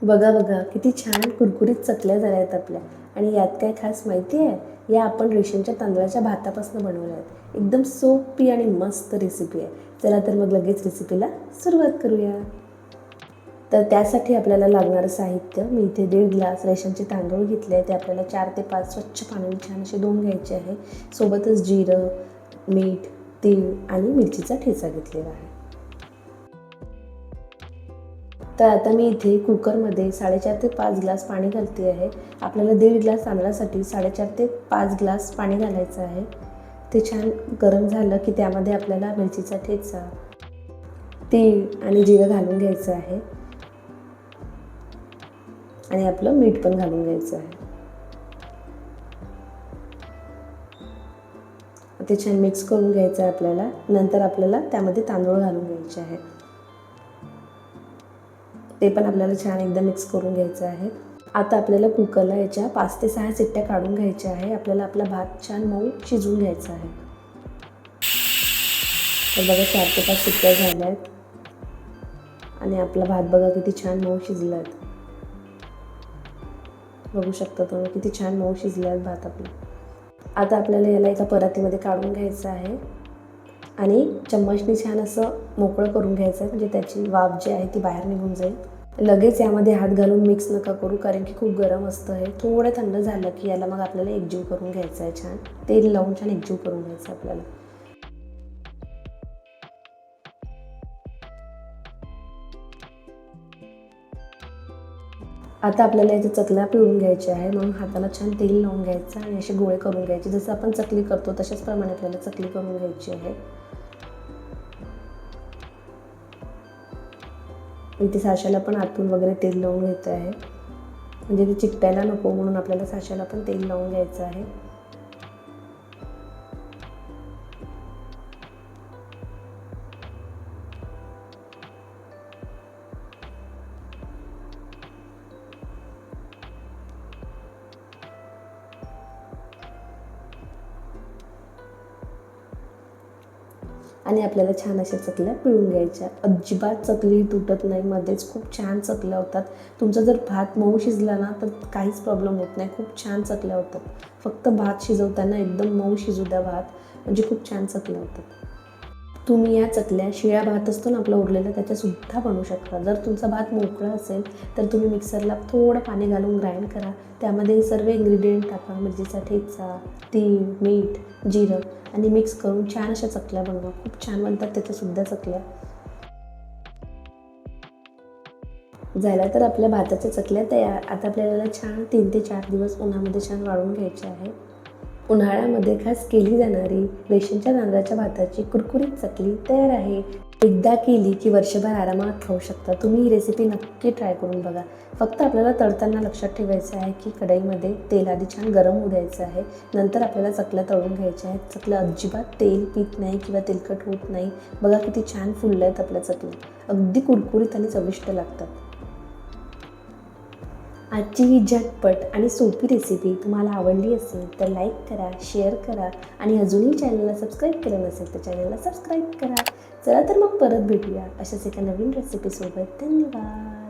बघा बघा किती छान कुरकुरीत चकल्या झाल्या आहेत आपल्या. आणि यात काय खास माहिती आहे, या आपण रेशनच्या तांदळाच्या भातापासून बनवल्या आहेत. एकदम सोपी आणि मस्त रेसिपी आहे. चला तर मग लगेच रेसिपीला सुरुवात करूया. तर त्यासाठी आपल्याला लागणारं साहित्य, मी इथे 1.5 ग्लास रेशनचे तांदूळ घेतले आहे. ते आपल्याला 4 ते 5 स्वच्छ पाण्याने छान असे धुवून घ्यायचे आहे. सोबतच जिरं, मीठ, तीळ आणि मिरचीचा ठेचा घेतलेला आहे. तर आता मी इथे कुकरमध्ये 4.5 ते 5 ग्लास पाणी घालते आहे. आपल्याला 1.5 ग्लास तांदळासाठी 4.5 ते 5 ग्लास पाणी घालायचं आहे. ते छान गरम झालं की त्यामध्ये आपल्याला मिरचीचा ठेचा, तीळ आणि जिरं घालून घ्यायचं आहे आणि आपलं मीठ पण घालून घ्यायचं आहे. ते छान मिक्स करून घ्यायचं आहे आपल्याला. नंतर आपल्याला त्यामध्ये तांदूळ घालून घ्यायचे आहे. ते पण आपल्याला छान एकदा मिक्स करून घ्यायचं आहे. आता आपल्याला कुकरला याच्या 5 ते 6 शिट्ट्या काढून घ्यायच्या आहे. आपल्याला आपला भात छान मऊ शिजवून घ्यायचा आहे. तर बघा 4 ते 5 शिट्ट्या झाल्या आहेत आणि आपला भात बघा किती छान मऊ शिजला आहे. बघू शकता तुम्ही किती छान मऊ शिजला आहे भात आपला. आता आपल्याला याला एका परातीमध्ये काढून घ्यायचं आहे आणि चम्मचने छान असं मोकळं करून घ्यायचं आहे, म्हणजे त्याची वाफ जी आहे ती बाहेर निघून जाईल. लगेच यामध्ये हात घालून मिक्स नका करू, कारण की खूप गरम असतं हे. थोडं थंड झालं की याला मग आपल्याला एकजीव करून घ्यायचं आहे. छान तेल लावून छान एकजीव करून घ्यायचं आपल्याला. आता आपल्याला याचे चकल्या पिळून घ्यायच्या आहे, म्हणून हाताला छान तेल लावून घ्यायचं आणि असे गोळे करून घ्यायचे. जसं आपण चकली करतो तशाच प्रमाणे आपल्याला चकली करून घ्यायची आहे. इथे साशाला पण आतून वगैरे तेल लावून घ्यायचं आहे, म्हणजे ते चिकटायला नको म्हणून आपल्याला साशाला पण तेल लावून घ्यायचं आहे. आणि आपल्याला छान अशा चकल्या पिळून घ्यायच्या. अजिबात चकली तुटत नाही, मध्येच खूप छान चकल्या होतात. तुमचा जर भात मऊ शिजला ना तर काहीच प्रॉब्लेम होत नाही, खूप छान चकल्या होतात. फक्त भात शिजवताना एकदम मऊ शिजू द्या भात, म्हणजे खूप छान चकल्या होतात. तुम्ही या चकल्या शिळा भात असतो ना आपला उरलेला, त्याच्यासुद्धा बनवू शकता. जर तुमचा भात मोकळा असेल तर तुम्ही मिक्सरला थोडं पाणी घालून ग्राइंड करा. त्यामध्ये हे सर्व इन्ग्रेडियंट टाका, मिरचीचा ठेचा, तीळ, मीठ, जिरं आणि मिक्स करून छान अशा चकल्या बनवा. खूप छान बनतात त्याच्यासुद्धा चकल्या. झाल्या तर आपल्या भाताच्या चकल्या तयार. आता आपल्याला छान 3 ते 4 दिवस उन्हामध्ये छान वाळून घ्यायचे आहे. उन्हाळ्यामध्ये खास केली जाणारी रेशनच्या तांदळाच्या भाताची कुरकुरीत चकली तयार आहे. एकदा केली की वर्षभर आरामात खाऊ शकता. तुम्ही ही रेसिपी नक्की ट्राय करून बघा. फक्त आपल्याला तळताना लक्षात ठेवायचं आहे की कढईमध्ये तेल आधी छान गरम होऊ द्यायचं आहे. नंतर आपल्याला चकल्या तळून घ्यायच्या आहेत. चकल्या अजिबात तेल पीत नाही किंवा तेलकट होत नाही. बघा किती छान फुलल्या आहेत आपल्या चकल्या. अगदी कुरकुरीत आणि चविष्ट लागतात. आजची ही झटपट आणि सोपी रेसिपी तुम्हाला आवडली असेल तर लाईक करा, शेअर करा आणि अजूनही चॅनलला सबस्क्राईब केलं नसेल तर चॅनलला सबस्क्राईब करा. चला तर मग परत भेटूया अशाच एका नवीन रेसिपीसोबत. धन्यवाद.